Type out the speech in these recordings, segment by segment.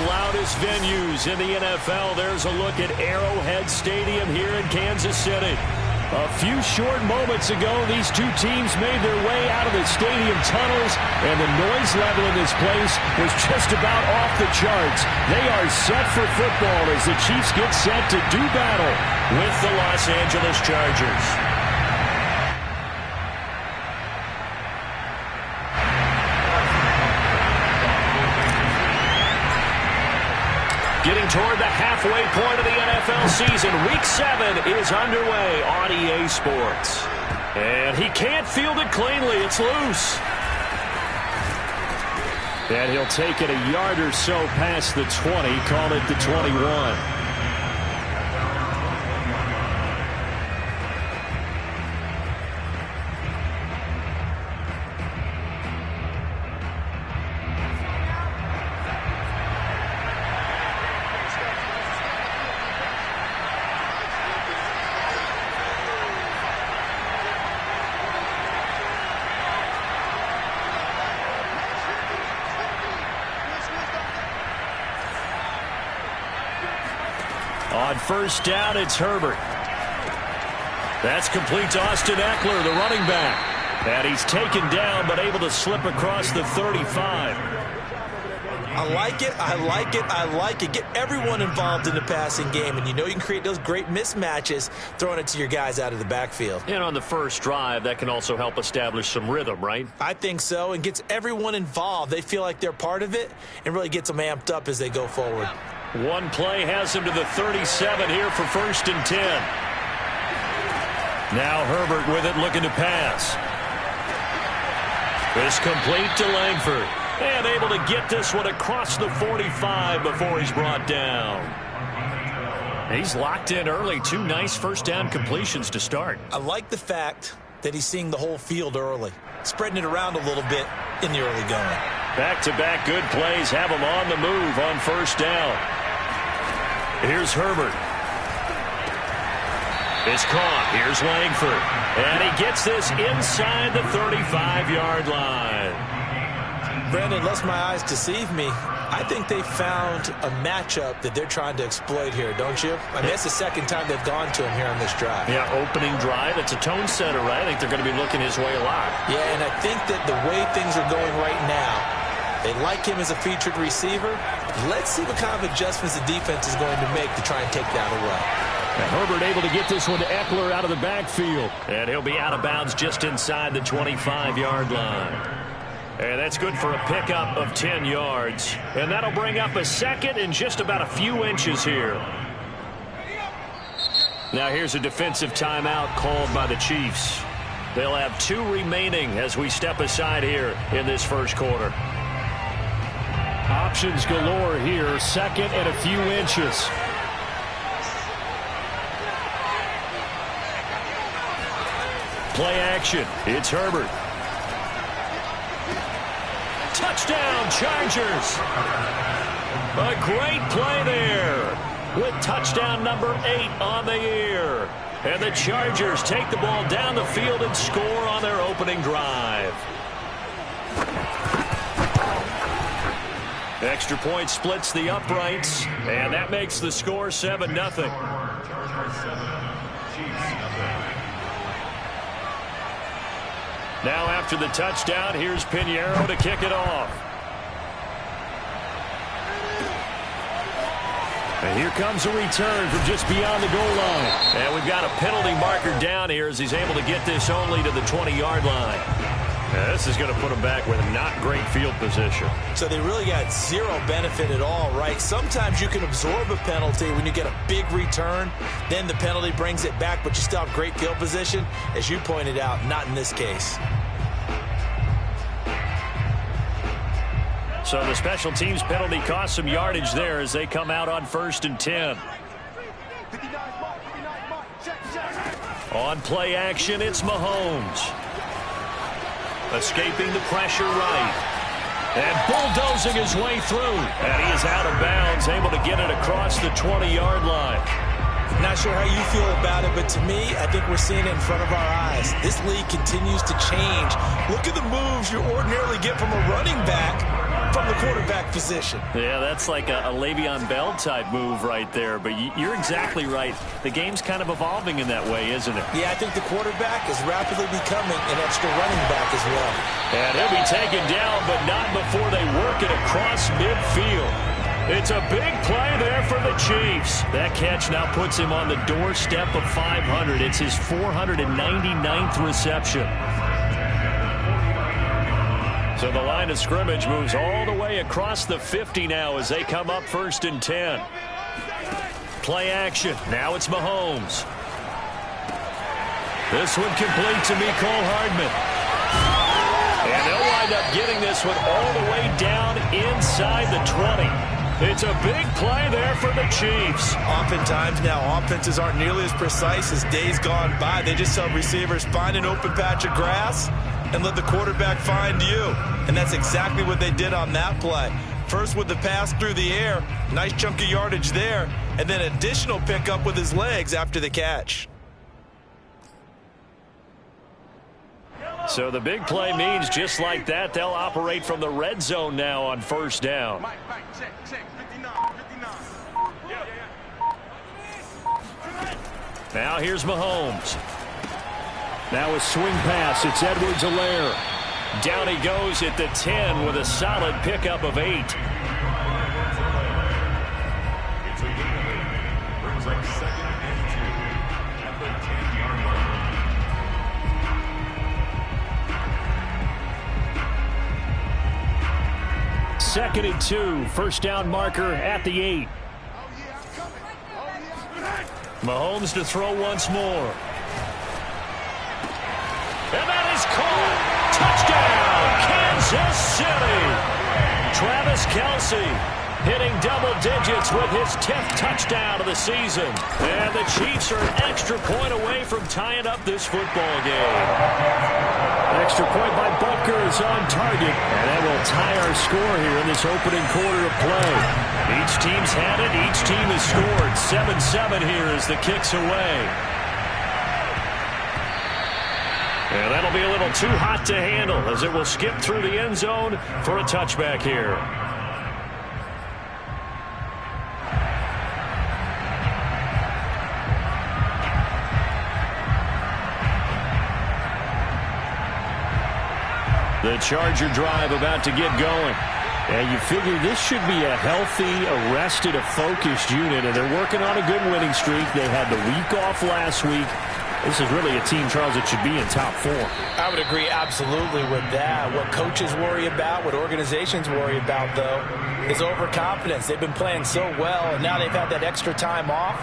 loudest venues in the NFL. There's a look at Arrowhead Stadium here in Kansas City. A few short moments ago, these two teams made their way out of the stadium tunnels, and the noise level in this place was just about off the charts. They are set for football as the Chiefs get set to do battle with the Los Angeles Chargers. Getting toward the halfway point of the NFL season. Week 7 is underway on EA Sports. And he can't field it cleanly. It's loose. And he'll take it a yard or so past the 20. Call it the 21. On first down, it's Herbert. That's complete to Austin Ekeler, the running back. And he's taken down, but able to slip across the 35. I like it, I like it, I like it. Get everyone involved in the passing game, and you know you can create those great mismatches throwing it to your guys out of the backfield. And on the first drive, that can also help establish some rhythm, right? I think so, and gets everyone involved. They feel like they're part of it and really gets them amped up as they go forward. One play has him to the 37 here for 1st and 10. Now Herbert with it, looking to pass. It's complete to Langford. And able to get this one across the 45 before he's brought down. He's locked in early. 2 nice first down completions to start. I like the fact that he's seeing the whole field early, spreading it around a little bit in the early going. Back-to-back good plays have him on the move on first down. Here's Herbert. It's caught. Here's Langford. And he gets this inside the 35-yard line. Brandon, unless my eyes deceive me, I think they found a matchup that they're trying to exploit here, don't you? I mean, that's the second time they've gone to him here on this drive. Yeah, opening drive. It's a tone setter, right? I think they're going to be looking his way a lot. Yeah, and I think that the way things are going right now, they like him as a featured receiver. Let's see what kind of adjustments the defense is going to make to try and take that away. And Herbert able to get this one to Ekeler out of the backfield. And he'll be out of bounds just inside the 25-yard line. And that's good for a pickup of 10 yards. And that'll bring up a second and just about a few inches here. Now here's a defensive timeout called by the Chiefs. They'll have 2 remaining as we step aside here in this first quarter. Options galore here. 2nd and a few inches. Play action. It's Herbert. Touchdown, Chargers. A great play there with touchdown number 8 on the year. And the Chargers take the ball down the field and score on their opening drive. Extra point splits the uprights, and that makes the score 7-0. Now after the touchdown, here's Pinheiro to kick it off. And here comes a return from just beyond the goal line. And we've got a penalty marker down here as he's able to get this only to the 20-yard line. Now, this is going to put him back with not great field position. So they really got zero benefit at all, right? Sometimes you can absorb a penalty when you get a big return. Then the penalty brings it back, but you still have great field position. As you pointed out, not in this case. So the special teams penalty cost some yardage there as they come out on 1st and 10. On play action, it's Mahomes. Escaping the pressure right. And bulldozing his way through. And he is out of bounds, able to get it across the 20-yard line. Not sure how you feel about it, but to me, I think we're seeing it in front of our eyes. This league continues to change. Look at the moves you ordinarily get from a running back. from the quarterback position. Yeah, that's like a Le'Veon Bell type move right there. But you're exactly right. The game's kind of evolving in that way, isn't it? Yeah, I think the quarterback is rapidly becoming an extra running back as well. And he'll be taken down, but not before they work it across midfield. It's a big play there for the Chiefs. That catch now puts him on the doorstep of 500. It's his 499th reception. So the line of scrimmage moves all the way across the 50 now as they come up 1st and 10. Play action. Now it's Mahomes. This one complete to Mecole Hardman. And they'll wind up getting this one all the way down inside the 20. It's a big play there for the Chiefs. Oftentimes now offenses aren't nearly as precise as days gone by. They just tell receivers, find an open patch of grass and let the quarterback find you. And that's exactly what they did on that play. First with the pass through the air, nice chunk of yardage there, and then additional pickup with his legs after the catch. So the big play means just like that, they'll operate from the red zone now on 1st down. Now here's Mahomes. Now a swing pass. It's Edwards-Helaire. Down he goes at the 10 with a solid pickup of 8. Second and 2. 1st down marker at the 8. Mahomes to throw once more. And that is caught. Touchdown, Kansas City. Travis Kelce hitting double digits with his 10th touchdown of the season. And the Chiefs are an extra point away from tying up this football game. Extra point by Butker is on target. And that will tie our score here in this opening quarter of play. Each team's had it. Each team has scored. 7-7 here as the kick's away. And that'll be a little too hot to handle as it will skip through the end zone for a touchback here. The Charger drive about to get going. And you figure this should be a healthy, arrested, a focused unit, and they're working on a good winning streak. They had the week off last week. This is really a team, Charles, that should be in top 4. I would agree absolutely with that. What coaches worry about, what organizations worry about, though, is overconfidence. They've been playing so well, and now they've had that extra time off.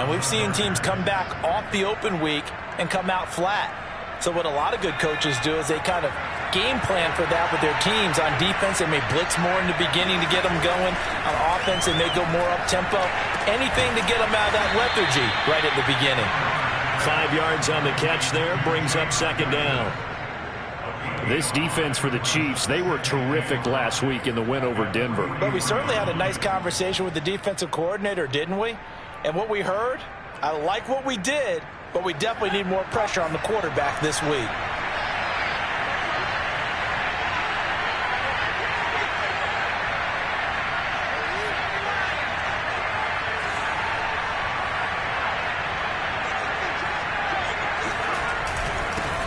And we've seen teams come back off the open week and come out flat. So what a lot of good coaches do is they kind of game plan for that with their teams. On defense, they may blitz more in the beginning to get them going. On offense, they may go more up-tempo. Anything to get them out of that lethargy right at the beginning. 5 yards on the catch there, brings up 2nd down. This defense for the Chiefs, they were terrific last week in the win over Denver. But we certainly had a nice conversation with the defensive coordinator, didn't we? And what we heard, I like what we did, but we definitely need more pressure on the quarterback this week.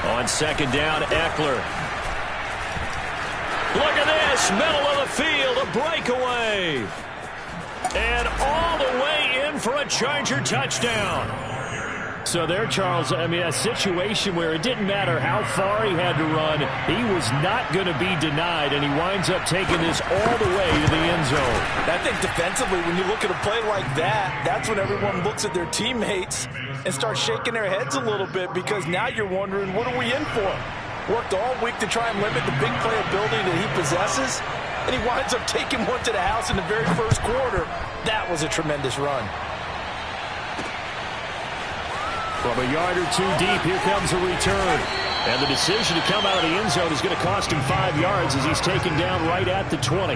On 2nd down, Eckler. Look at this, middle of the field, a breakaway. And all the way in for a Charger touchdown. So there, Charles, I mean, a situation where it didn't matter how far he had to run, he was not going to be denied, and he winds up taking this all the way to the end zone. I think defensively, when you look at a play like that, that's when everyone looks at their teammates and starts shaking their heads a little bit, because now you're wondering, what are we in for? Worked all week to try and limit the big play ability that he possesses, and he winds up taking one to the house in the very first quarter. That was a tremendous run. From a yard or two deep, here comes a return. And the decision to come out of the end zone is going to cost him 5 yards as he's taken down right at the 20.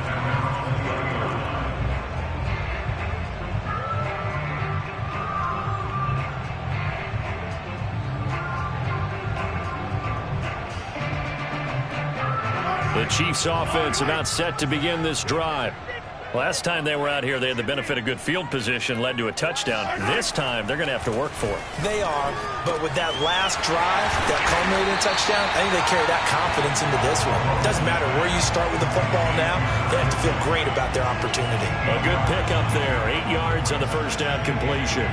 The The Chiefs offense about set to begin this drive. Last time they were out here, they had the benefit of good field position, led to a touchdown. This time, they're going to have to work for it. They are, but with that last drive, that culminated in touchdown, I think they carry that confidence into this one. It doesn't matter where you start with the football now, they have to feel great about their opportunity. A good pickup there, 8 yards on the first down completion.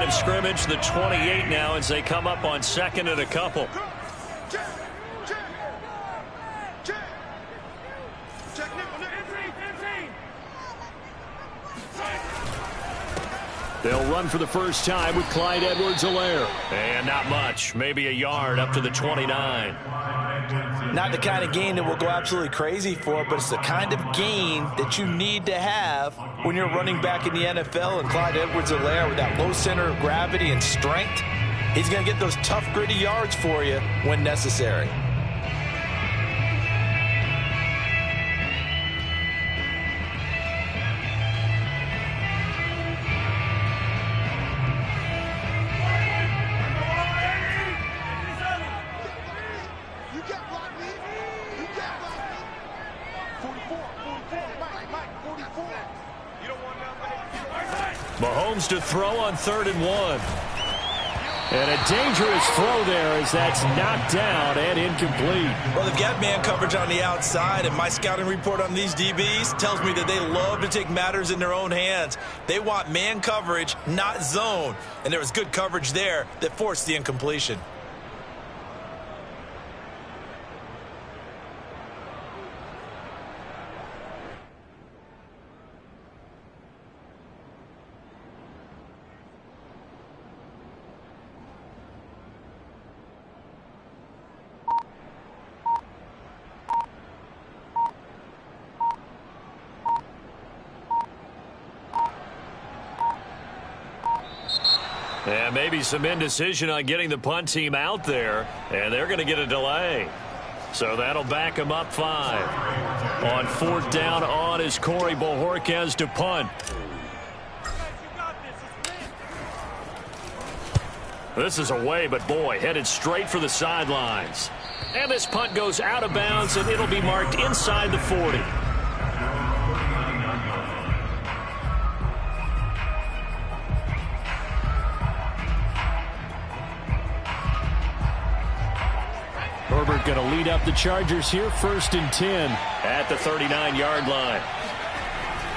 Scrimmage, the 28 now as they come up on second and a couple. They'll run for the first time with Clyde Edwards-Helaire. And not much, maybe a yard up to the 29. Not the kind of gain that we'll go absolutely crazy for, but it's the kind of gain that you need to have when you're running back in the NFL. And Clyde Edwards-Helaire, with that low center of gravity and strength, he's going to get those tough, gritty yards for you when necessary. Mahomes to throw on 3rd and 1. And a dangerous throw there as that's knocked down and incomplete. Well, they've got man coverage on the outside, and my scouting report on these DBs tells me that they love to take matters in their own hands. They want man coverage, not zone. And there was good coverage there that forced the incompletion. And maybe some indecision on getting the punt team out there, and they're going to get a delay. So that'll back them up 5. On 4th down on is Corey Bojorquez to punt. This is away, but boy, headed straight for the sidelines. And this punt goes out of bounds, and it'll be marked inside the 40. Herbert going to lead up the Chargers here, 1st and 10 at the 39-yard line.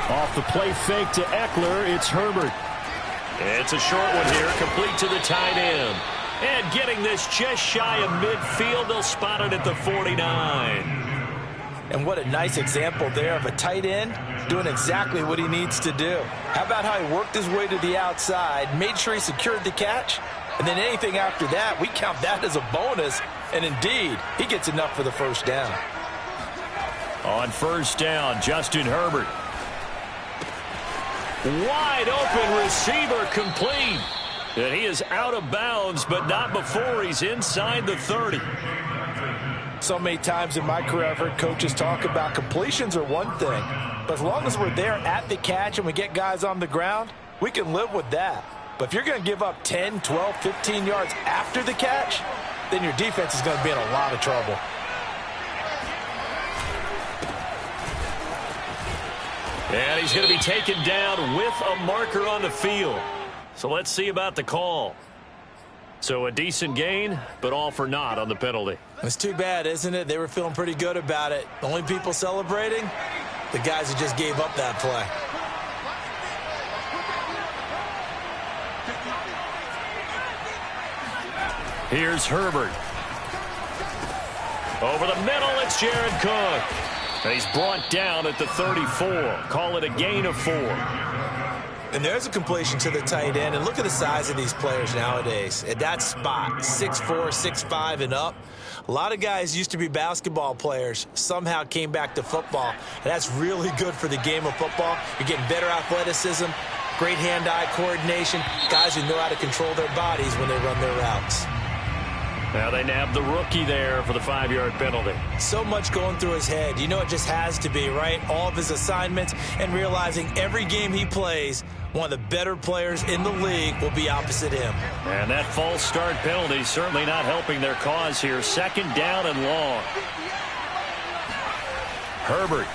Off the play fake to Eckler, it's Herbert. It's a short one here, complete to the tight end. And getting this just shy of midfield, they'll spot it at the 49. And what a nice example there of a tight end doing exactly what he needs to do. How about how he worked his way to the outside, made sure he secured the catch, and then anything after that, we count that as a bonus. And indeed, he gets enough for the first down. On 1st down, Justin Herbert. Wide open receiver complete. And he is out of bounds, but not before he's inside the 30. So many times in my career, I've heard coaches talk about completions are one thing. But as long as we're there at the catch and we get guys on the ground, we can live with that. But if you're going to give up 10, 12, 15 yards after the catch, then your defense is going to be in a lot of trouble. And he's going to be taken down with a marker on the field. So let's see about the call. So a decent gain, but all for naught on the penalty. It's too bad, isn't it? They were feeling pretty good about it. The only people celebrating, the guys who just gave up that play. Here's Herbert. Over the middle, it's Jared Cook. And he's brought down at the 34. Call it a gain of 4. And there's a completion to the tight end. And look at the size of these players nowadays. At that spot, 6'4", 6'5", and up. A lot of guys used to be basketball players, somehow came back to football. And that's really good for the game of football. You're getting better athleticism, great hand-eye coordination, guys who know how to control their bodies when they run their routes. Now they nab the rookie there for the 5-yard penalty. So much going through his head. You know it just has to be, right? All of his assignments and realizing every game he plays, one of the better players in the league will be opposite him. And that false start penalty certainly not helping their cause here. 2nd down and long. Herbert.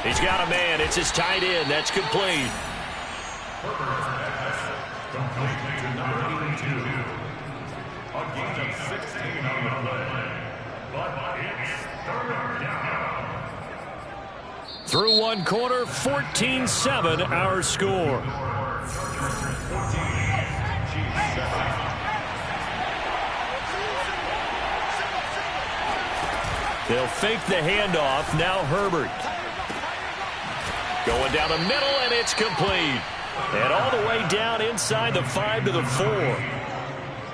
He's got a man. It's his tight end. That's complete. Through one quarter, 14-7 our score. They'll fake the handoff. Now Herbert. Going down the middle, and it's complete. And all the way down inside the 5 to the 4.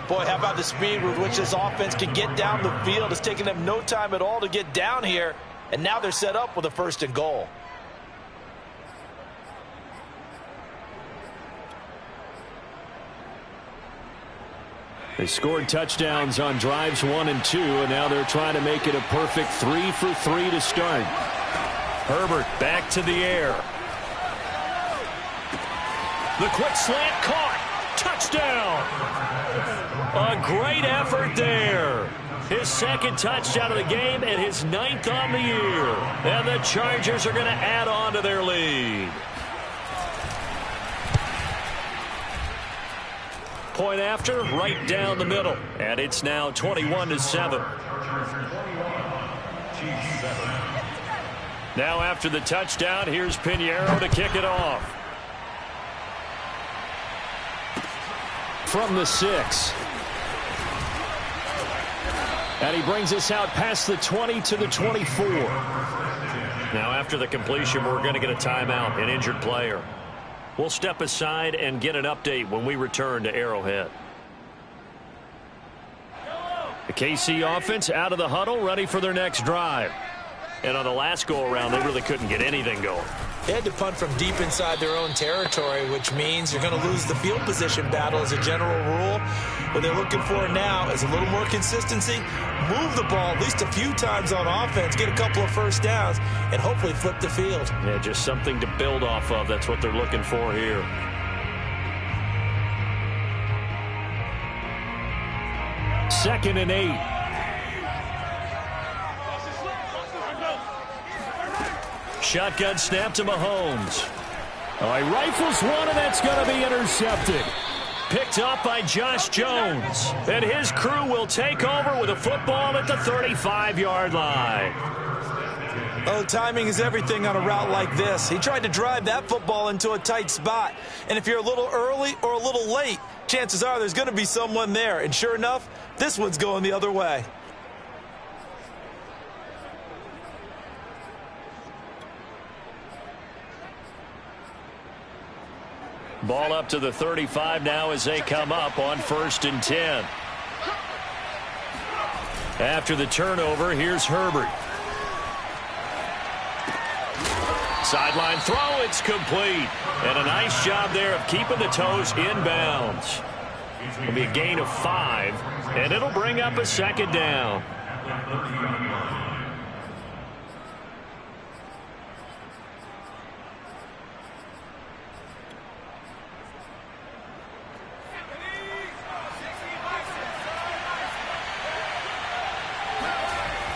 Boy, how about the speed with which this offense can get down the field? It's taken them no time at all to get down here. And now they're set up with a 1st and goal. They scored touchdowns on drives 1 and 2, and now they're trying to make it a perfect 3 for 3 to start. Herbert back to the air. The quick slant caught. Touchdown. A great effort there. His 2nd touchdown of the game and his 9th on the year. And the Chargers are going to add on to their lead. Point after, right down the middle. And it's now 21-7. Now after the touchdown, here's Pinheiro to kick it off. From the 6. And he brings us out past the 20 to the 24. Now after the completion, we're going to get a timeout, an injured player. We'll step aside and get an update when we return to Arrowhead. The KC offense out of the huddle, ready for their next drive. And on the last go-around, they really couldn't get anything going. They had to punt from deep inside their own territory, which means you're going to lose the field position battle as a general rule. What they're looking for now is a little more consistency, move the ball at least a few times on offense, get a couple of 1st downs, and hopefully flip the field. Yeah, just something to build off of. That's what they're looking for here. Second and 8. Shotgun snap to Mahomes. Oh, he rifles one, and that's going to be intercepted. Picked up by Josh Jones. And his crew will take over with a football at the 35-yard line. Oh, timing is everything on a route like this. He tried to drive that football into a tight spot. And if you're a little early or a little late, chances are there's going to be someone there. And sure enough, this one's going the other way. Ball up to the 35 now as they come up on 1st and 10. After the turnover, here's Herbert. Sideline throw, it's complete. And a nice job there of keeping the toes inbounds. It'll be a gain of 5, and it'll bring up a 2nd down.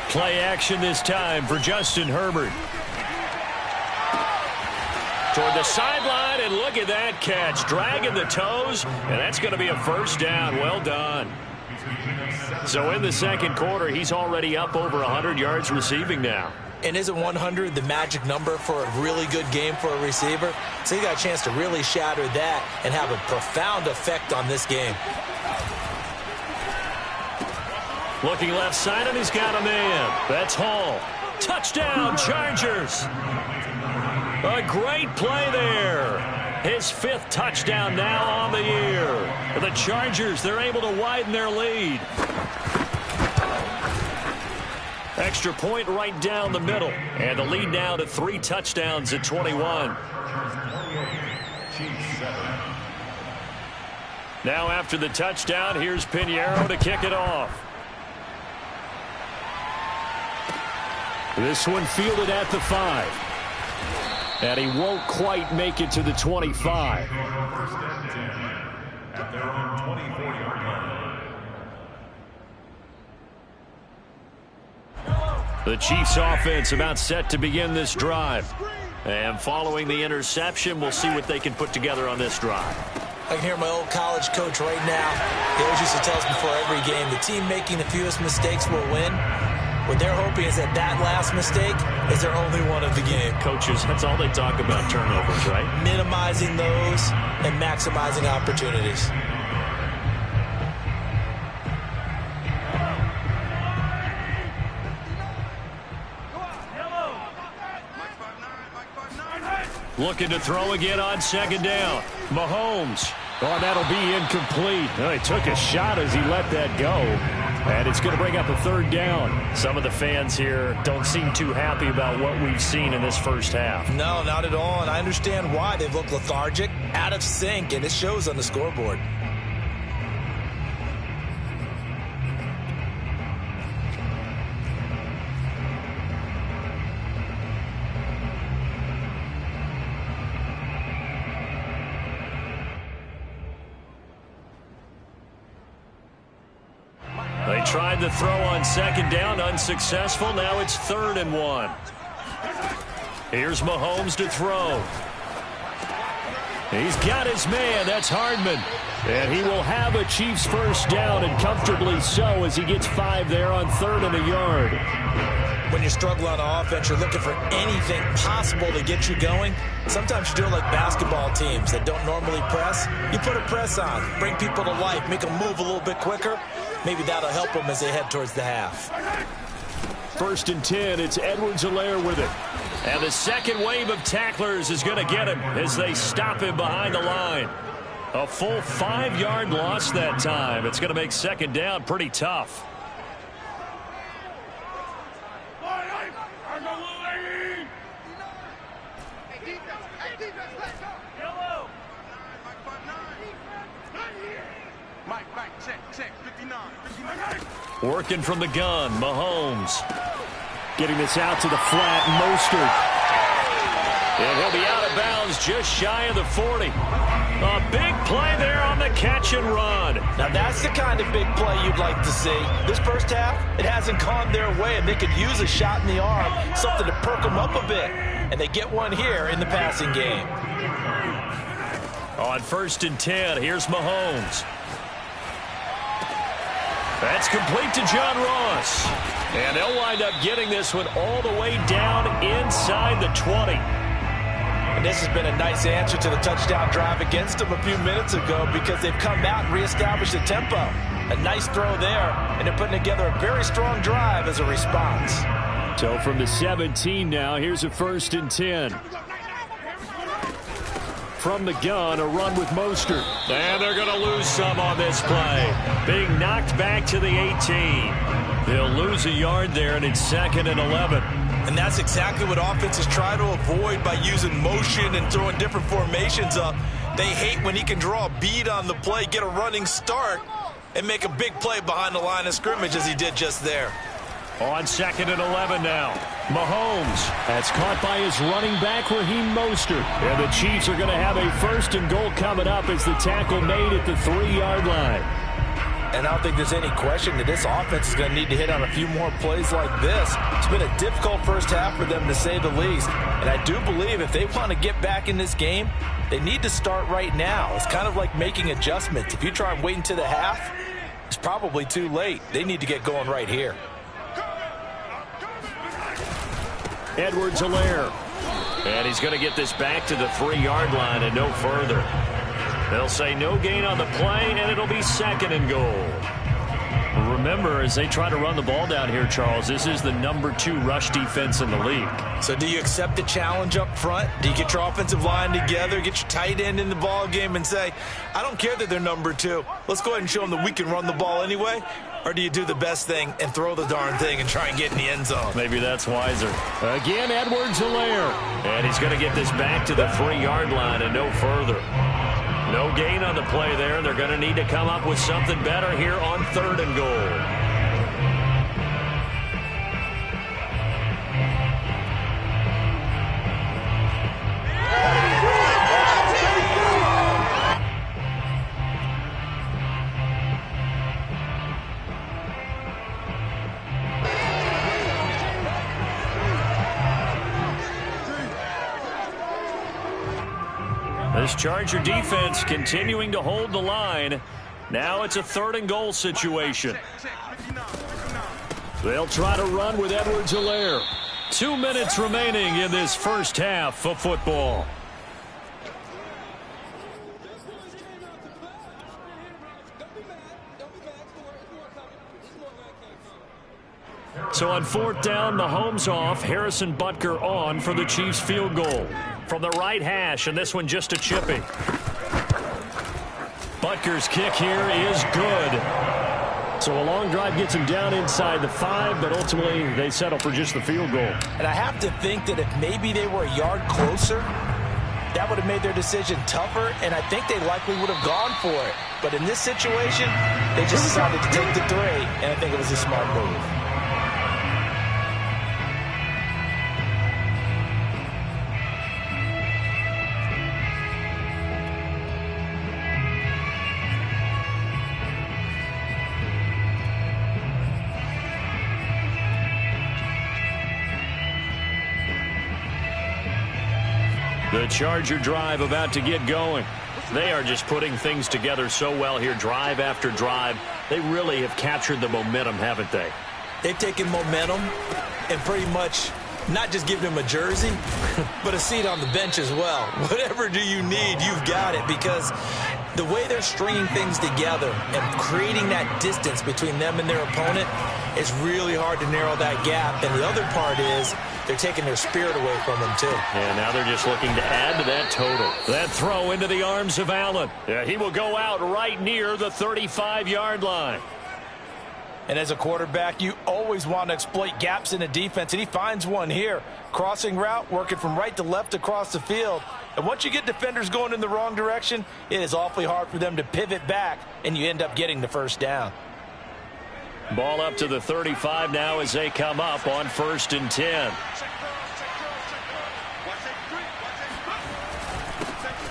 Play action this time for Justin Herbert. Toward the sideline, and look at that catch. Dragging the toes, and that's going to be a 1st down. Well done. So in the 2nd quarter, he's already up over 100 yards receiving now. And isn't 100 the magic number for a really good game for a receiver? So he got a chance to really shatter that and have a profound effect on this game. Looking left side, and he's got a man. That's Hall. Touchdown, Chargers. A great play there. His 5th touchdown now on the year. The Chargers, they're able to widen their lead. Extra point right down the middle. And the lead now to 3 touchdowns at 21. Now after the touchdown, here's Pinheiro to kick it off. This one fielded at the 5. And he won't quite make it to the 25. First and 10 at their own 24-yard line. The Chiefs offense about set to begin this drive. And following the interception, we'll see what they can put together on this drive. I can hear my old college coach right now. He always used to tell us before every game, the team making the fewest mistakes will win. What they're hoping is that last mistake is their only one of the game. Coaches, that's all they talk about, turnovers, right? Minimizing those and maximizing opportunities. Looking to throw again on second down. Mahomes. Oh, that'll be incomplete. Oh, he took a shot as he let that go. And it's going to bring up a third down. Some of the fans here don't seem too happy about what we've seen in this first half. No, not at all. And I understand why. They've looked lethargic, out of sync, and it shows on the scoreboard. They tried the throw on second down, unsuccessful. Now it's 3rd and 1. Here's Mahomes to throw. He's got his man. That's Hardman. And he will have a Chiefs first down, and comfortably so, as he gets 5 there on 3rd and a yard. When you're struggling on offense, you're looking for anything possible to get you going. Sometimes you do it like basketball teams that don't normally press. You put a press on, bring people to life, make them move a little bit quicker. Maybe that'll help them as they head towards the half. 1st and 10, it's Edwards-Helaire with it. And the second wave of tacklers is going to get him as they stop him behind the line. A full 5-yard loss that time. It's going to make second down pretty tough. Working from the gun, Mahomes. Getting this out to the flat, Mostert. And he'll be out of bounds just shy of the 40. A big play there on the catch and run. Now that's the kind of big play you'd like to see. This first half, it hasn't gone their way, and they could use a shot in the arm, something to perk them up a bit. And they get one here in the passing game. On 1st and 10, here's Mahomes. That's complete to John Ross. And they'll wind up getting this one all the way down inside the 20. And this has been a nice answer to the touchdown drive against them a few minutes ago because they've come out and reestablished the tempo. A nice throw there, and they're putting together a very strong drive as a response. So from the 17 now, here's a 1st and 10. From the gun, a run with Mostert. And they're going to lose some on this play. Being knocked back to the 18. They'll lose a yard there, and it's 2nd and 11. And that's exactly what offenses try to avoid by using motion and throwing different formations up. They hate when he can draw a bead on the play, get a running start, and make a big play behind the line of scrimmage as he did just there. On 2nd and 11 now. Mahomes. That's caught by his running back, Raheem Mostert. And the Chiefs are going to have a 1st and goal coming up as the tackle made at the 3-yard line. And I don't think there's any question that this offense is going to need to hit on a few more plays like this. It's been a difficult first half for them, to say the least. And I do believe if they want to get back in this game, they need to start right now. It's kind of like making adjustments. If you try and wait until the half, it's probably too late. They need to get going right here. Edwards-Helaire. And he's going to get this back to the 3-yard line and no further. They'll say no gain on the play, and it'll be 2nd and goal. Remember, as they try to run the ball down here, Charles, this is the number 2 rush defense in the league. So do you accept the challenge up front? Do you get your offensive line together, get your tight end in the ball game and say, I don't care that they're number 2. Let's go ahead and show them that we can run the ball anyway? Or do you do the best thing and throw the darn thing and try and get in the end zone? Maybe that's wiser. Again, Edwards-Helaire. And he's going to get this back to the 3-yard line and no further. No gain on the play there. They're going to need to come up with something better here on 3rd and goal. This Charger defense continuing to hold the line. Now it's a 3rd and goal situation. They'll try to run with Edwards-Helaire. 2 minutes remaining in this first half of football. So on 4th down, Mahomes off, Harrison Butker on for the Chiefs field goal. From the right hash, and this one just a chippy. Butker's kick here is good. So a long drive gets him down inside the 5, but ultimately they settle for just the field goal. And I have to think that if maybe they were a yard closer, that would have made their decision tougher, and I think they likely would have gone for it. But in this situation, they just decided to take the 3, and I think it was a smart move. The Charger drive about to get going. They are just putting things together so well here, drive after drive. They really have captured the momentum, haven't they? They've taken momentum and pretty much not just given him a jersey, but a seat on the bench as well. Whatever do you need, you've got it, because the way they're stringing things together and creating that distance between them and their opponent, it's really hard to narrow that gap. And the other part is they're taking their spirit away from them, too. And now they're just looking to add to that total. That throw into the arms of Allen. Yeah, he will go out right near the 35-yard line. And as a quarterback, you always want to exploit gaps in a defense, and he finds one here. Crossing route, working from right to left across the field. And once you get defenders going in the wrong direction, it is awfully hard for them to pivot back, and you end up getting the first down. Ball up to the 35 now as they come up on 1st and 10.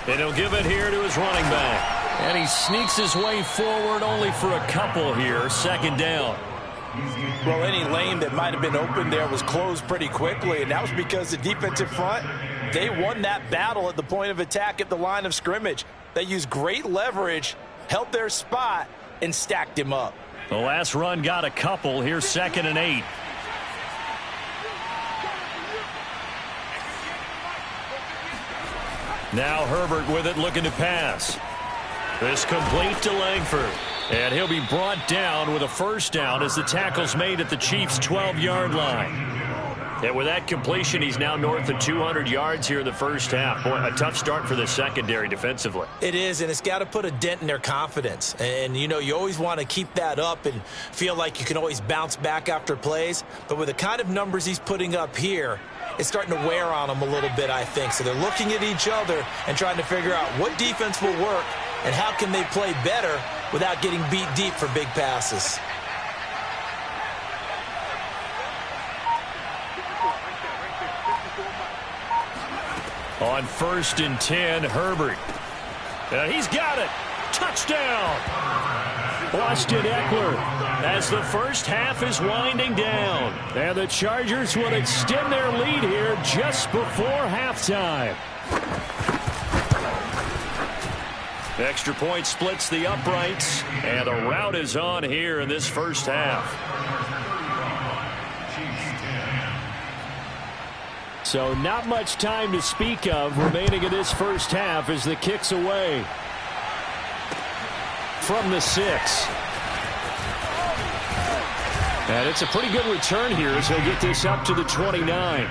And he'll give it here to his running back. And he sneaks his way forward only for a couple here. 2nd down. Well, any lane that might have been open there was closed pretty quickly, and that was because the defensive front, they won that battle at the point of attack at the line of scrimmage. They used great leverage, held their spot, and stacked him up. The last run got a couple. Here's 2nd and 8. Now Herbert with it, looking to pass. This complete to Langford. And he'll be brought down with a first down as the tackle's made at the Chiefs' 12-yard line. And with that completion, he's now north of 200 yards here in the first half. Boy, a tough start for the secondary defensively. It is, and it's got to put a dent in their confidence. And, you know, you always want to keep that up and feel like you can always bounce back after plays. But with the kind of numbers he's putting up here, it's starting to wear on them a little bit, I think. So they're looking at each other and trying to figure out what defense will work and how can they play better without getting beat deep for big passes. On 1st and 10, Herbert. He's got it. Touchdown. Austin Eckler as the first half is winding down. And the Chargers will extend their lead here just before halftime. Extra point splits the uprights, and the route is on here in this first half. So not much time to speak of remaining in this first half as the kick's away from the 6. And it's a pretty good return here as he'll get this up to the 29.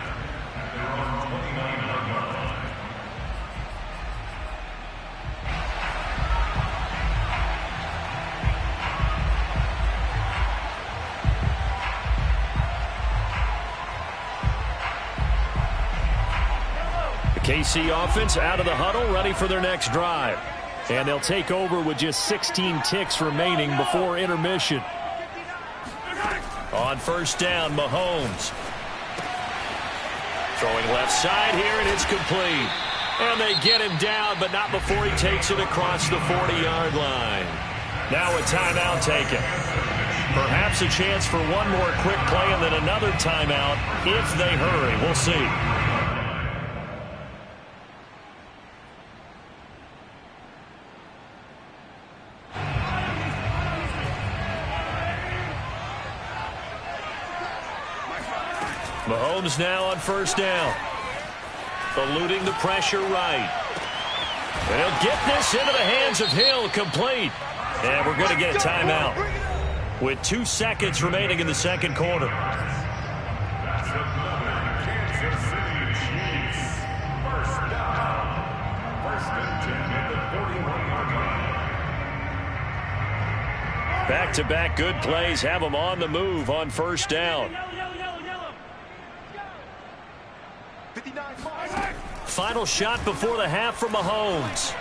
KC offense out of the huddle, ready for their next drive. And they'll take over with just 16 ticks remaining before intermission. On first down, Mahomes. Throwing left side here, and it's complete. And they get him down, but not before he takes it across the 40-yard line. Now a timeout taken. Perhaps a chance for one more quick play and then another timeout if they hurry. We'll see. Mahomes now on first down. Eluding the pressure right. And he'll get this into the hands of Hill, complete. And we're going to get a timeout with 2 seconds remaining in the second quarter. Kansas City Chiefs. First down. First and 10 at the 41-yard line. Back-to-back good plays have them on the move on first down. Final shot before the half from Mahomes.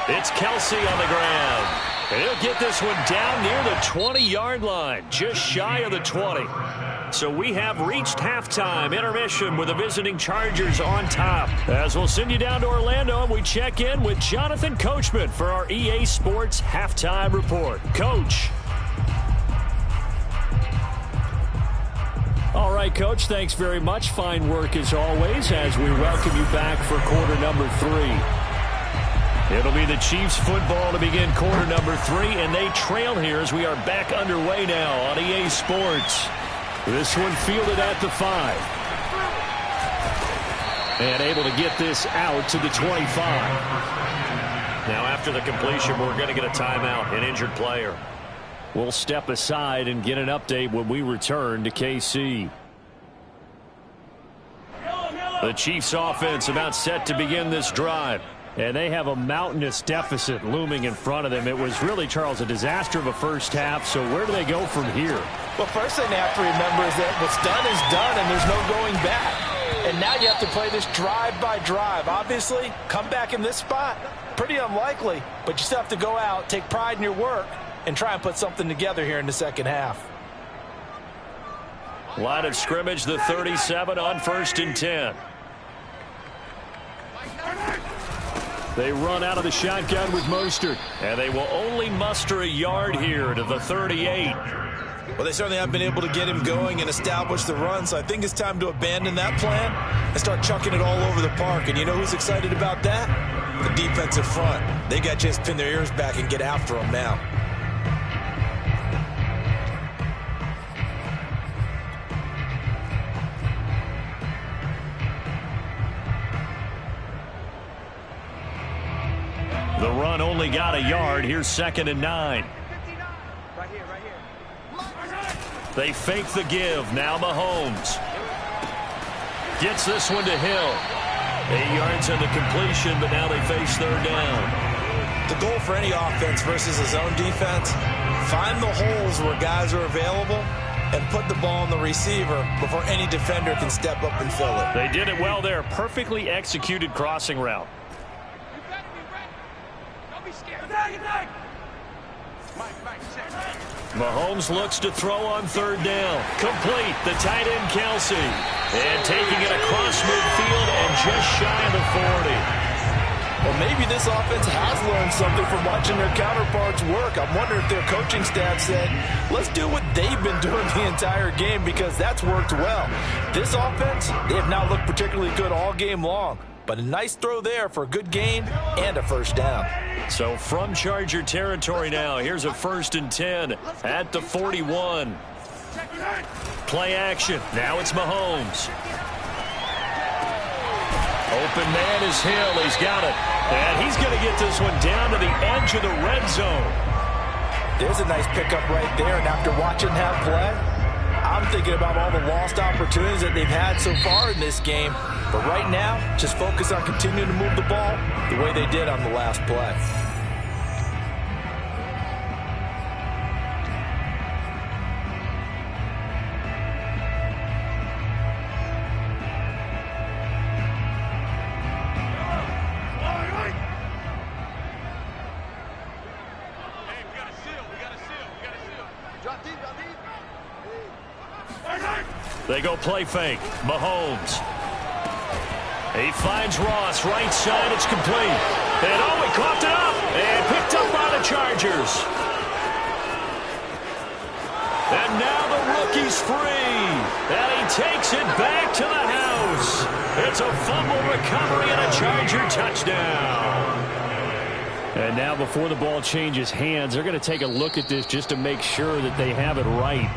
It's Kelsey on the ground. And he'll get this one down near the 20-yard line, just shy of the 20. So we have reached halftime, intermission with the visiting Chargers on top. As we'll send you down to Orlando, and we check in with Jonathan Coachman for our EA Sports Halftime Report. Coach. All right, Coach, thanks very much. Fine work as always as we welcome you back for quarter number 3. It'll be the Chiefs football to begin quarter number 3, and they trail here as we are back underway now on EA Sports. This one fielded at the 5. And able to get this out to the 25. Now after the completion, we're going to get a timeout, an injured player. We'll step aside and get an update when we return to KC. The Chiefs offense about set to begin this drive. And they have a mountainous deficit looming in front of them. It was really, Charles, a disaster of a first half. So where do they go from here? Well, first thing they have to remember is that what's done is done, and there's no going back. And now you have to play this drive by drive. Obviously, come back in this spot, pretty unlikely. But you still have to go out, take pride in your work, and try and put something together here in the second half. Line of scrimmage, the 37 on first and 10. They run out of the shotgun with Mostert, and they will only muster a yard here to the 38. Well, they certainly have been able to get him going and establish the run, so I think it's time to abandon that plan and start chucking it all over the park. And you know who's excited about that? The defensive front. They got to just pin their ears back and get after him now. The run only got a yard. Here's 2nd and 9. Right here. They fake the give. Now Mahomes. Gets this one to Hill. 8 yards on the completion, but now they face third down. The goal for any offense versus a zone defense, find the holes where guys are available and put the ball on the receiver before any defender can step up and fill it. They did it well there. Perfectly executed crossing route. Mahomes looks to throw on third down. Complete. The tight end, Kelsey. And taking it across midfield and just shy of the 40. Well, maybe this offense has learned something from watching their counterparts work. I'm wondering if their coaching staff said, let's do what they've been doing the entire game, because that's worked well. This offense, they have not looked particularly good all game long. But a nice throw there for a good gain and a first down. So from Charger territory now, here's a 1st and 10 at the 41. Play action. Now it's Mahomes. Open man is Hill. He's got it. And he's going to get this one down to the edge of the red zone. There's a nice pickup right there. And after watching that play, I'm thinking about all the lost opportunities that they've had so far in this game. But right now, just focus on continuing to move the ball the way they did on the last play. They go play fake. Mahomes. He finds Ross. Right side. It's complete. And oh, he coughed it up. And picked up by the Chargers. And now the rookie's free. And he takes it back to the house. It's a fumble recovery and a Charger touchdown. And now before the ball changes hands, they're going to take a look at this just to make sure that they have it right.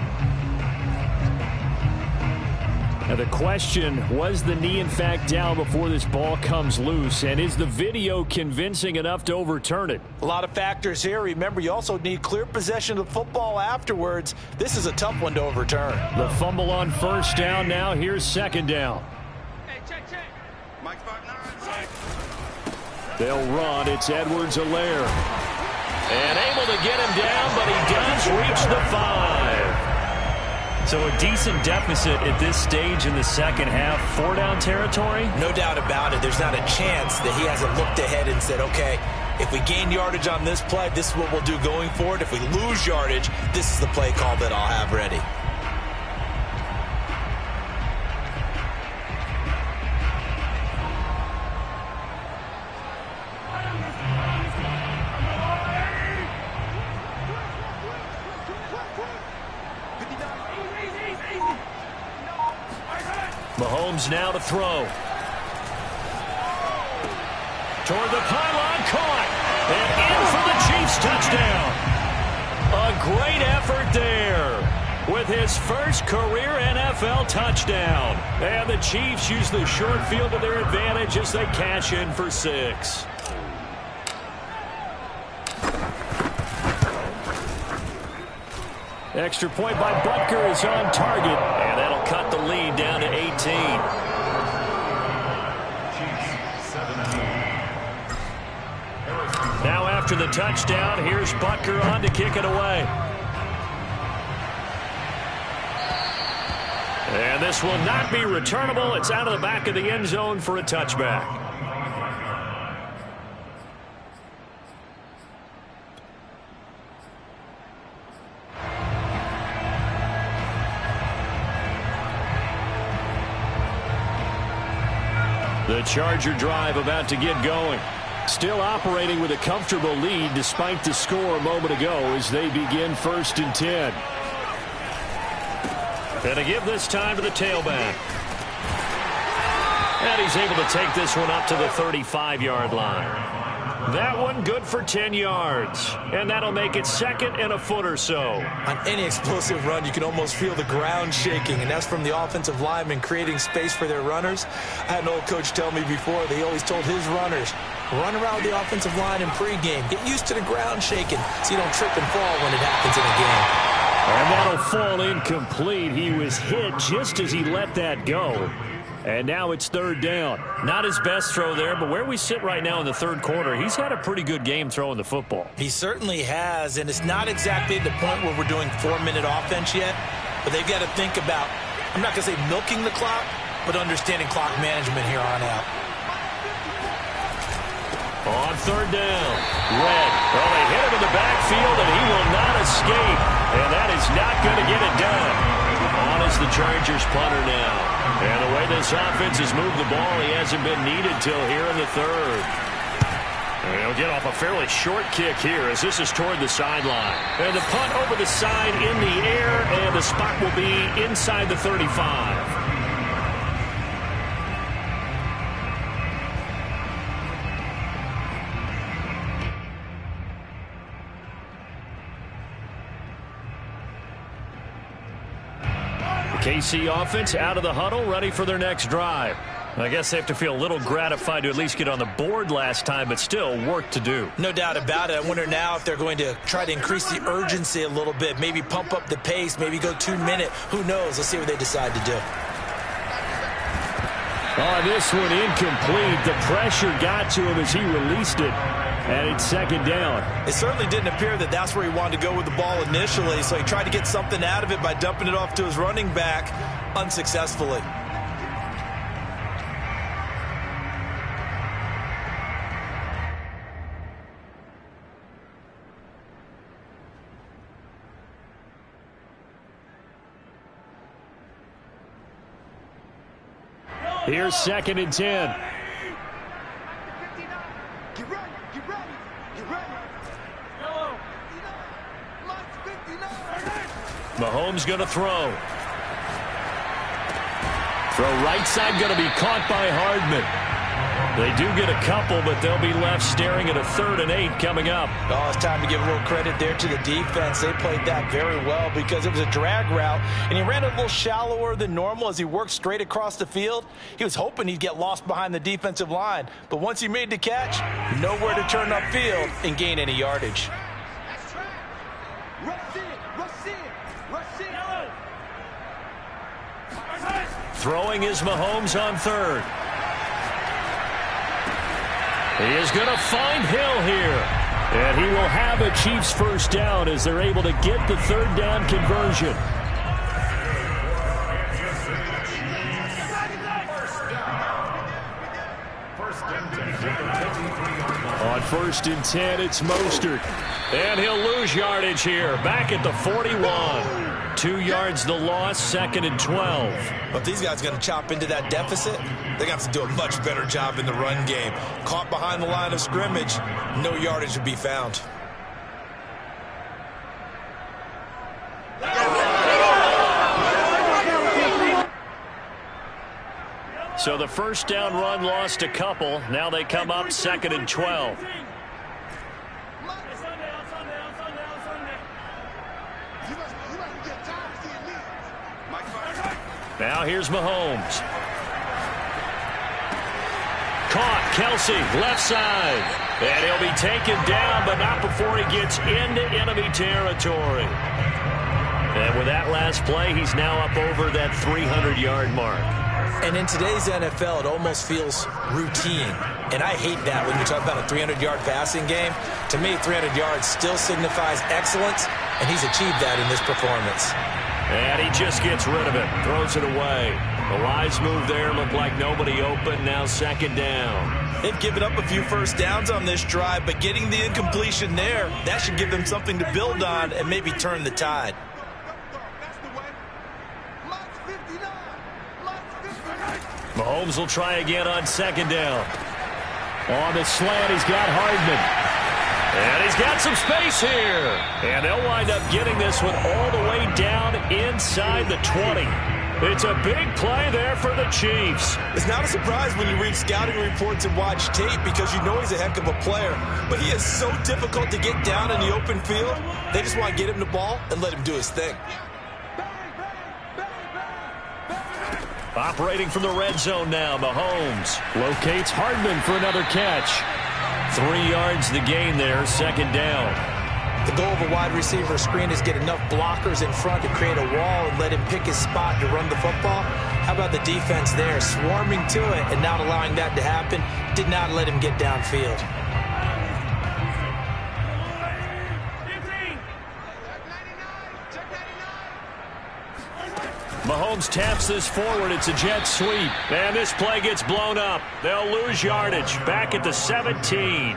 Now the question, was the knee in fact down before this ball comes loose? And is the video convincing enough to overturn it? A lot of factors here. Remember, you also need clear possession of the football afterwards. This is a tough one to overturn. The fumble on first down now. Here's second down. Hey, check. Mike's 5'9". They'll run. It's Edwards-Helaire. And able to get him down, but he does reach the 5. So a decent deficit at this stage in the second half. 4-down territory? No doubt about it. There's not a chance that he hasn't looked ahead and said, okay, if we gain yardage on this play, this is what we'll do going forward. If we lose yardage, this is the play call that I'll have ready. Mahomes now to throw. Toward the pylon, caught. And in for the Chiefs touchdown. A great effort there with his first career NFL touchdown. And the Chiefs use the short field to their advantage as they cash in for 6. Extra point by Butker is on target, and that'll cut the lead down to 18. Now after the touchdown, here's Butker on to kick it away. And this will not be returnable. It's out of the back of the end zone for a touchback. The Charger drive about to get going. Still operating with a comfortable lead despite the score a moment ago as they begin 1st and 10. And to give this time to the tailback. And he's able to take this one up to the 35-yard line. That one good for 10 yards. And that'll make it 2nd and a foot or so. On any explosive run, you can almost feel the ground shaking, and that's from the offensive linemen creating space for their runners. I had an old coach tell me before, they always told his runners, run around with the offensive line in pregame. Get used to the ground shaking so you don't trip and fall when it happens in a game. And that'll fall incomplete. He was hit just as he let that go. And now it's 3rd down. Not his best throw there, but where we sit right now in the 3rd quarter, he's had a pretty good game throwing the football. He certainly has, and it's not exactly at the point where we're doing 4-minute offense yet, but they've got to think about, I'm not going to say milking the clock, but understanding clock management here on out. On 3rd down, Red. Well, they hit him in the backfield, and he will not escape. And that is not going to get it done. On is the Chargers punter now. And the way this offense has moved the ball, he hasn't been needed till here in the 3rd. And he'll get off a fairly short kick here as this is toward the sideline. And the punt over the side in the air, and the spot will be inside the 35. KC offense out of the huddle, ready for their next drive. I guess they have to feel a little gratified to at least get on the board last time, but still work to do. No doubt about it. I wonder now if they're going to try to increase the urgency a little bit, maybe pump up the pace, maybe go 2-minute. Who knows? Let's see what they decide to do. Oh, this one incomplete. The pressure got to him as he released it. And it's 2nd down. It certainly didn't appear that that's where he wanted to go with the ball initially, so he tried to get something out of it by dumping it off to his running back unsuccessfully. Here's 2nd and 10. Mahomes going to throw. Throw right side going to be caught by Hardman. They do get a couple, but they'll be left staring at a 3rd and 8 coming up. Oh, it's time to give a little credit there to the defense. They played that very well because it was a drag route, and he ran a little shallower than normal as he worked straight across the field. He was hoping he'd get lost behind the defensive line, but once he made the catch, nowhere to turn upfield and gain any yardage. Throwing is Mahomes on 3rd. He is going to find Hill here. And he will have a Chiefs 1st down as they're able to get the 3rd down conversion. On 1st and 10, it's Mostert. And he'll lose yardage here. Back at the 41. 2 yards the loss, 2nd and 12. But these guys are going to chop into that deficit. They're going to have to do a much better job in the run game. Caught behind the line of scrimmage, no yardage to be found. So the 1st down run lost a couple. Now they come up 2nd and 12. Now here's Mahomes. Caught, Kelsey, left side. And he'll be taken down, but not before he gets into enemy territory. And with that last play, he's now up over that 300-yard mark. And in today's NFL, it almost feels routine. And I hate that when you talk about a 300-yard passing game. To me, 300 yards still signifies excellence, and he's achieved that in this performance. And he just gets rid of it, throws it away. A wise move there, looked like nobody open, now 2nd down. They've given up a few 1st downs on this drive, but getting the incompletion there, that should give them something to build on and maybe turn the tide. Mahomes will try again on 2nd down. On the slant, he's got Hardman. And he's got some space here. And they'll wind up getting this one all the way down inside the 20. It's a big play there for the Chiefs. It's not a surprise when you read scouting reports and watch tape because you know he's a heck of a player. But he is so difficult to get down in the open field. They just want to get him the ball and let him do his thing. Operating from the red zone now, Mahomes locates Hardman for another catch. 3 yards the gain there, 2nd down. The goal of a wide receiver screen is get enough blockers in front to create a wall and let him pick his spot to run the football. How about the defense there, swarming to it and not allowing that to happen? Did not let him get downfield. Mahomes taps this forward. It's a jet sweep. And this play gets blown up. They'll lose yardage. Back at the 17.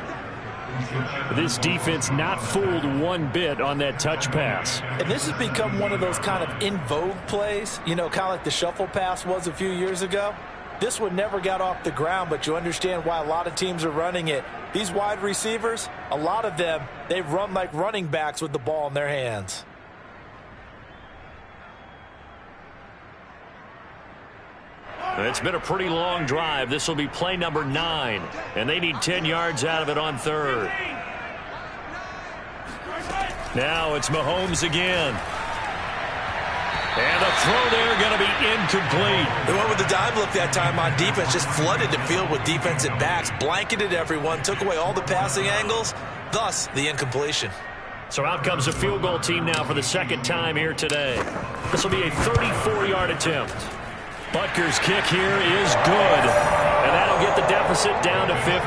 This defense not fooled one bit on that touch pass. And this has become one of those kind of in vogue plays, you know, kind of like the shuffle pass was a few years ago. This one never got off the ground, but you understand why a lot of teams are running it. These wide receivers, a lot of them, they run like running backs with the ball in their hands. It's been a pretty long drive. This will be play number 9, and they need 10 yards out of it on 3rd. Now it's Mahomes again. And the throw there going to be incomplete. They went with the dime look that time on defense, just flooded the field with defensive backs, blanketed everyone, took away all the passing angles, thus the incompletion. So out comes a field goal team now for the 2nd time here today. This will be a 34-yard attempt. Butker's kick here is good, and that'll get the deficit down to 15.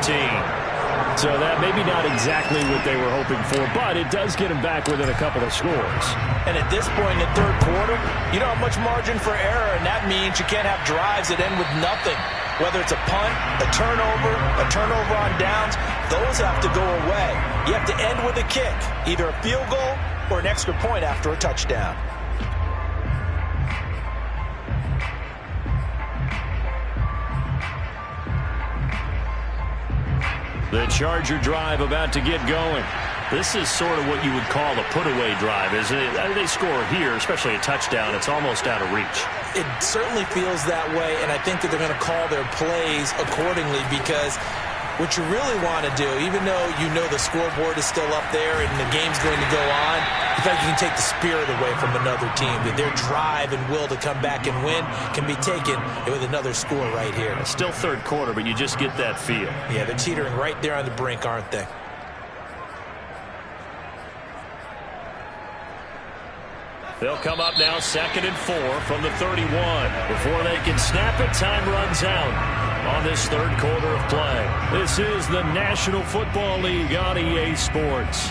So that maybe not exactly what they were hoping for, but it does get them back within a couple of scores. And at this point in the 3rd quarter, you don't have much margin for error, and that means you can't have drives that end with nothing. Whether it's a punt, a turnover on downs, those have to go away. You have to end with a kick, either a field goal or an extra point after a touchdown. The Charger drive about to get going. This is sort of what you would call a put-away drive, isn't it? They score here, especially a touchdown. It's almost out of reach. It certainly feels that way, and I think that they're going to call their plays accordingly, because what you really want to do, even though you know the scoreboard is still up there and the game's going to go on, the fact you can take the spirit away from another team, that their drive and will to come back and win can be taken with another score right here. It's still third quarter, but you just get that feel. Yeah, they're teetering right there on the brink, aren't they? They'll come up now 2nd and 4 from the 31. Before they can snap it, time runs out on this third quarter of play. This is the National Football League on EA Sports.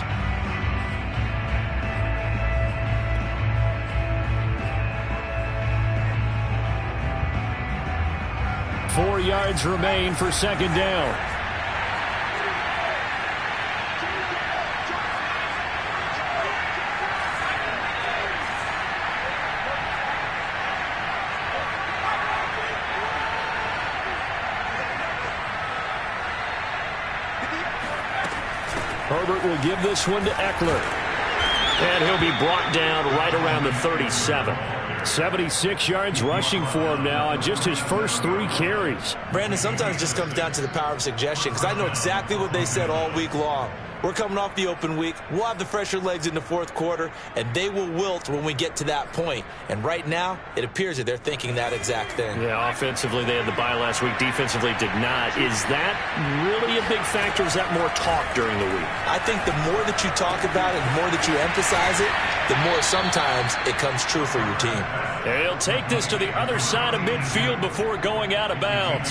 Four yards remain for second down. Herbert will give this one to Eckler. And he'll be brought down right around the 37. 76 yards rushing for him now on just his first 3 carries. Brandon, sometimes it just comes down to the power of suggestion, because I know exactly what they said all week long. We're coming off the open week. We'll have the fresher legs in the fourth quarter, and they will wilt when we get to that point. And right now, it appears that they're thinking that exact thing. Yeah, offensively, they had the bye last week. Defensively, did not. Is that really a big factor? Is that more talk during the week? I think the more that you talk about it, the more that you emphasize it, the more sometimes it comes true for your team. And he'll take this to the other side of midfield before going out of bounds.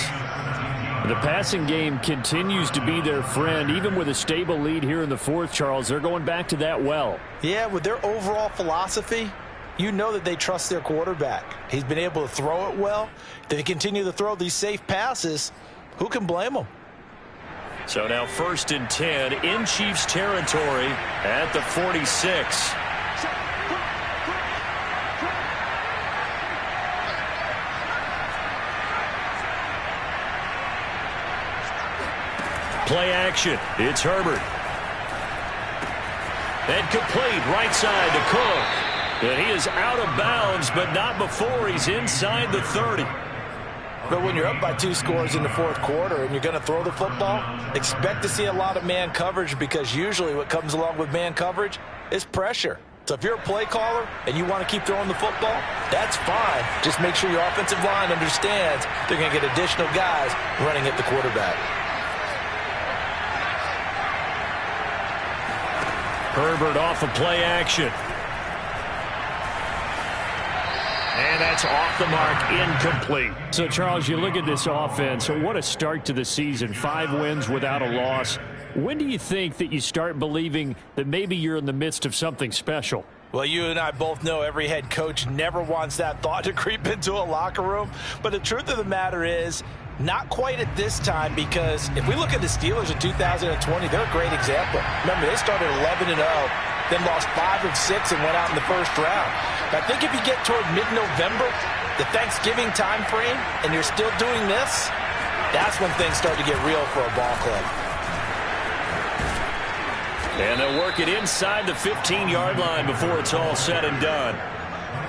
The passing game continues to be their friend. Even with a stable lead here in the fourth, Charles, they're going back to that well. Yeah, with their overall philosophy, you know that they trust their quarterback. He's been able to throw it well. If they continue to throw these safe passes, who can blame them? So now 1st and 10 in Chiefs territory at the 46. Play action. It's Herbert. And complete right side to Cook. And he is out of bounds, but not before he's inside the 30. But when you're up by 2 scores in the fourth quarter and you're going to throw the football, expect to see a lot of man coverage, because usually what comes along with man coverage is pressure. So if you're a play caller and you want to keep throwing the football, that's fine. Just make sure your offensive line understands they're going to get additional guys running at the quarterback. Herbert off of play action. And that's off the mark, incomplete. So, Charles, you look at this offense, what a start to the season. 5 wins without a loss. When do you think that you start believing that maybe you're in the midst of something special? Well, you and I both know every head coach never wants that thought to creep into a locker room. But the truth of the matter is, not quite at this time, because if we look at the Steelers in 2020, they're a great example. Remember, they started 11-0, then lost 5 of 6 and went out in the first round. But I think if you get toward mid-November, the Thanksgiving time frame, and you're still doing this, that's when things start to get real for a ball club. And they'll work it inside the 15-yard line before it's all said and done.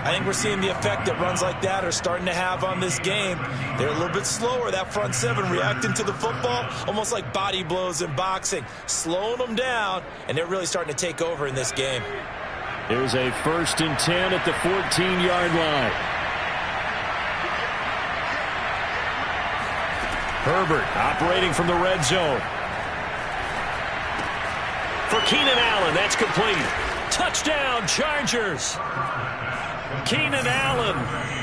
I think we're seeing the effect that runs like that are starting to have on this game. They're a little bit slower, that front 7, reacting to the football, almost like body blows in boxing, slowing them down, and they're really starting to take over in this game. Here's a 1st and 10 at the 14-yard line. Herbert operating from the red zone. For Keenan Allen, that's complete. Touchdown, Chargers. Keenan Allen,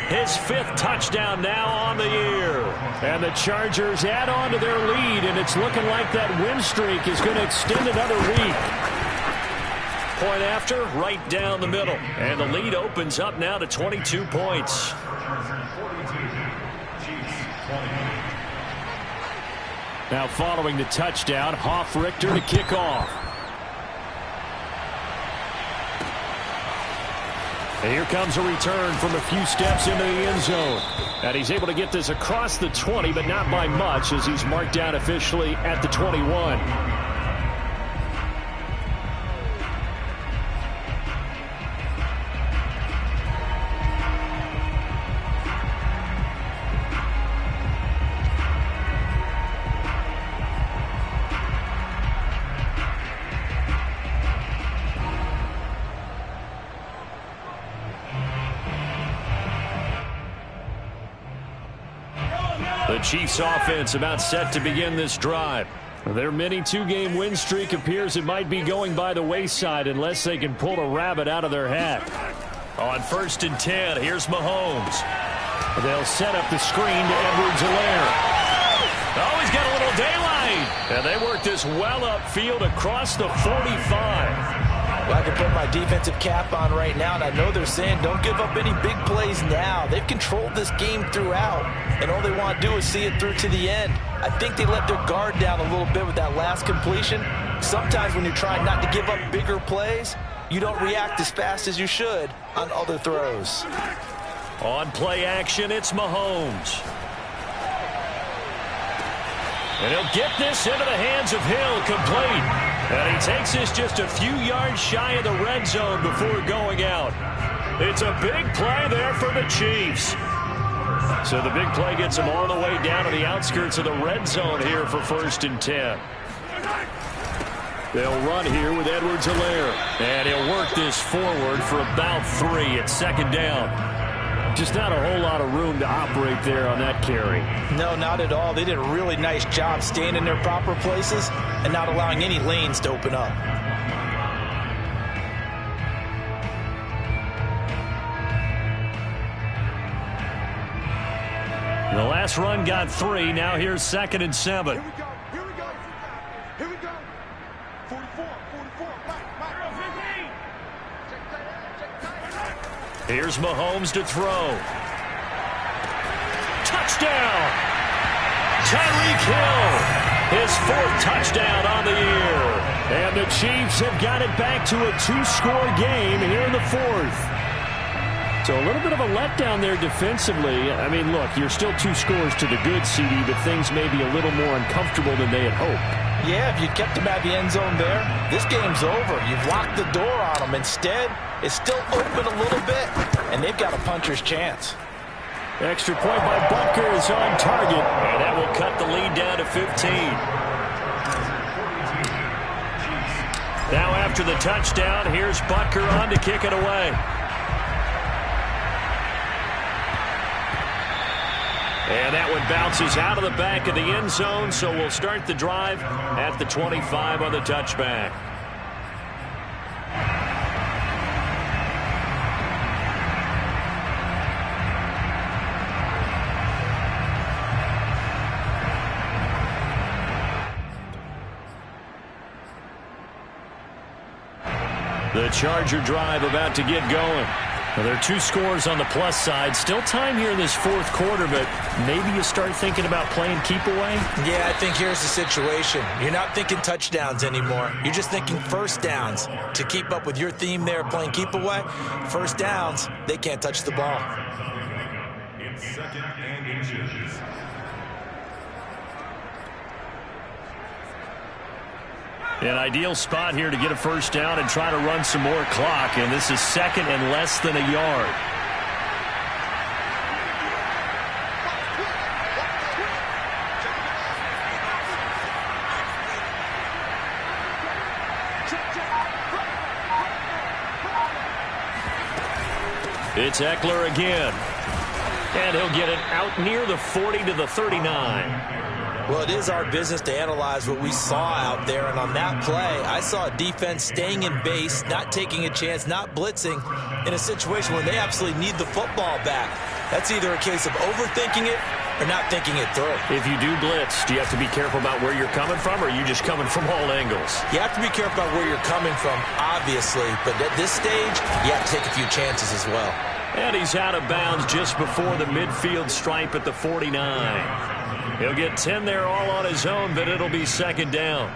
his 5th touchdown now on the year. And the Chargers add on to their lead, and it's looking like that win streak is going to extend another week. Point after, right down the middle. And the lead opens up now to 22 points. Now following the touchdown, Hoff-Richter to kick off. And here comes a return from a few steps into the end zone. And he's able to get this across the 20, but not by much, as he's marked down officially at the 21. The Chiefs offense about set to begin this drive. Their mini two-game win streak appears it might be going by the wayside unless they can pull a rabbit out of their hat. On 1st and 10, here's Mahomes. They'll set up the screen to Edwards-Helaire. Oh, he's got a little daylight. And they work this well upfield across the 45. Well, I can put my defensive cap on right now, and I know they're saying don't give up any big plays now. They've controlled this game throughout, and all they want to do is see it through to the end. I think they let their guard down a little bit with that last completion. Sometimes when you're trying not to give up bigger plays, you don't react as fast as you should on other throws. On play action, it's Mahomes. And he'll get this into the hands of Hill, complete. And he takes this just a few yards shy of the red zone before going out. It's a big play there for the Chiefs. So the big play gets them all the way down to the outskirts of the red zone here for 1st and 10. They'll run here with Edwards-Helaire. And he'll work this forward for about 3 at 2nd down. Just not a whole lot of room to operate there on that carry. No, not at all. They did a really nice job staying in their proper places and not allowing any lanes to open up. The last run got 3. Now here's 2nd and 7. Here we go. Here we go. 44. Here's Mahomes to throw. Touchdown! Tyreek Hill, his 4th touchdown on the year. And the Chiefs have got it back to a 2-score game here in the 4th. So a little bit of a letdown there defensively. I mean, look, you're still 2 scores to the good, CD, but things may be a little more uncomfortable than they had hoped. Yeah, if you kept them at the end zone there, this game's over. You've locked the door on them. Instead, it's still open a little bit, and they've got a puncher's chance. Extra point by Butker is on target, and that will cut the lead down to 15. Now after the touchdown, here's Butker on to kick it away. And that one bounces out of the back of the end zone, so we'll start the drive at the 25 on the touchback. The Charger drive about to get going. Well, there are 2 scores on the plus side. Still time here in this 4th quarter, but maybe you start thinking about playing keep away? Yeah, I think here's the situation. You're not thinking touchdowns anymore. You're just thinking first downs. To keep up with your theme there, playing keep away, first downs, they can't touch the ball. It's 2nd and inches. An ideal spot here to get a first down and try to run some more clock, and this is 2nd and less than a yard. It's Eckler again, and he'll get it out near the 40 to the 39. Well, it is our business to analyze what we saw out there, and on that play, I saw a defense staying in base, not taking a chance, not blitzing, in a situation where they absolutely need the football back. That's either a case of overthinking it or not thinking it through. If you do blitz, do you have to be careful about where you're coming from, or are you just coming from all angles? You have to be careful about where you're coming from, obviously, but at this stage, you have to take a few chances as well. And he's out of bounds just before the midfield stripe at the 49. He'll get 10 there all on his own, but it'll be 2nd down.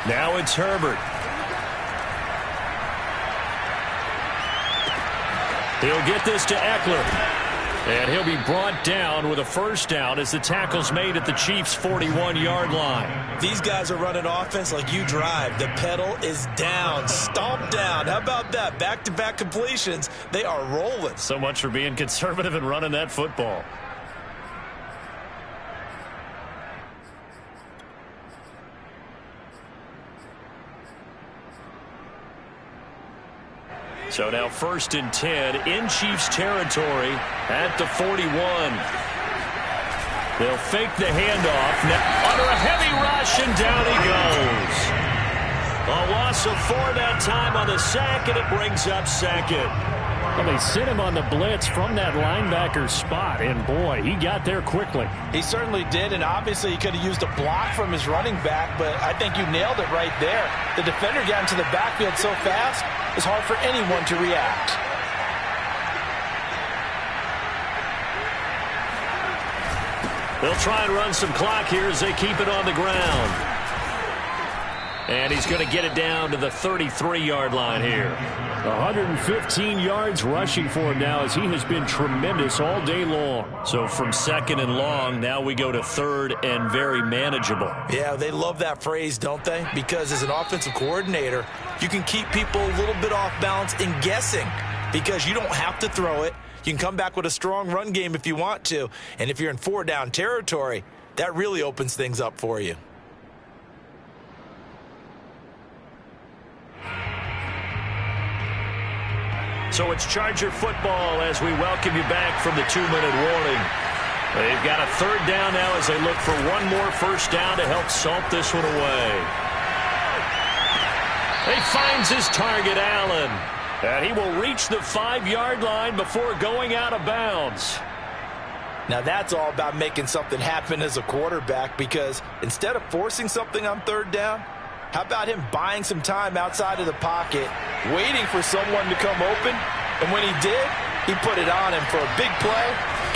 Now it's Herbert. He'll get this to Eckler. And he'll be brought down with a first down as the tackle's made at the Chiefs' 41-yard line. These guys are running offense like you drive. The pedal is down, stomped down. How about that? Back-to-back completions. They are rolling. So much for being conservative and running that football. So now 1st and 10 in Chiefs territory at the 41. They'll fake the handoff. Now under a heavy rush, and down he goes. A loss of 4 that time on the sack, and it brings up 2nd. Well, they sent him on the blitz from that linebacker spot, and boy, he got there quickly. He certainly did, and obviously he could have used a block from his running back, but I think you nailed it right there. The defender got into the backfield so fast, it's hard for anyone to react. They'll try and run some clock here as they keep it on the ground. And he's going to get it down to the 33-yard line here. 115 yards rushing for him now as he has been tremendous all day long. So from 2nd and long, now we go to 3rd and very manageable. Yeah, they love that phrase, don't they? Because as an offensive coordinator, you can keep people a little bit off balance and guessing because you don't have to throw it. You can come back with a strong run game if you want to. And if you're in 4-down territory, that really opens things up for you. So it's Charger football as we welcome you back from the 2-minute warning. They've got a 3rd down now as they look for one more first down to help salt this one away. He finds his target, Allen. And he will reach the 5-yard line before going out of bounds. Now that's all about making something happen as a quarterback because instead of forcing something on 3rd down, how about him buying some time outside of the pocket, waiting for someone to come open, and when he did, he put it on him for a big play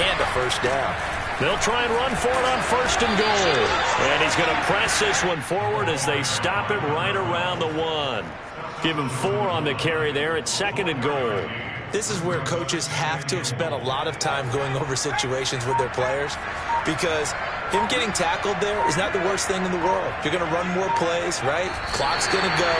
and a first down. They'll try and run for it on 1st and goal. And he's going to press this one forward as they stop it right around the 1. Give him 4 on the carry there at 2nd and goal. This is where coaches have to have spent a lot of time going over situations with their players because him getting tackled there is not the worst thing in the world. You're going to run more plays, right? Clock's going to go.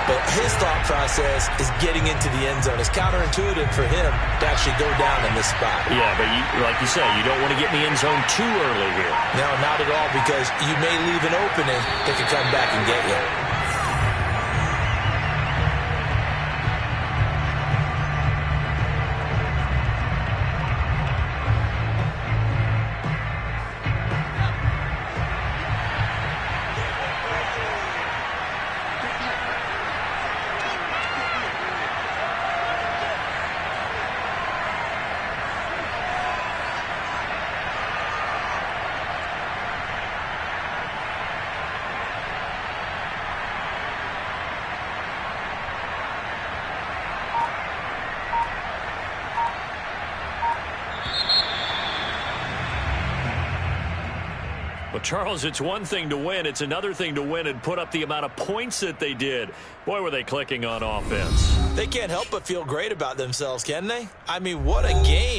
But his thought process is getting into the end zone. It's counterintuitive for him to actually go down in this spot. Yeah, but like you say, you don't want to get in the end zone too early here. No, not at all, because you may leave an opening that can come back and get you. Well, Charles, it's one thing to win. It's another thing to win and put up the amount of points that they did. Boy, were they clicking on offense. They can't help but feel great about themselves, can they? I mean, what a game.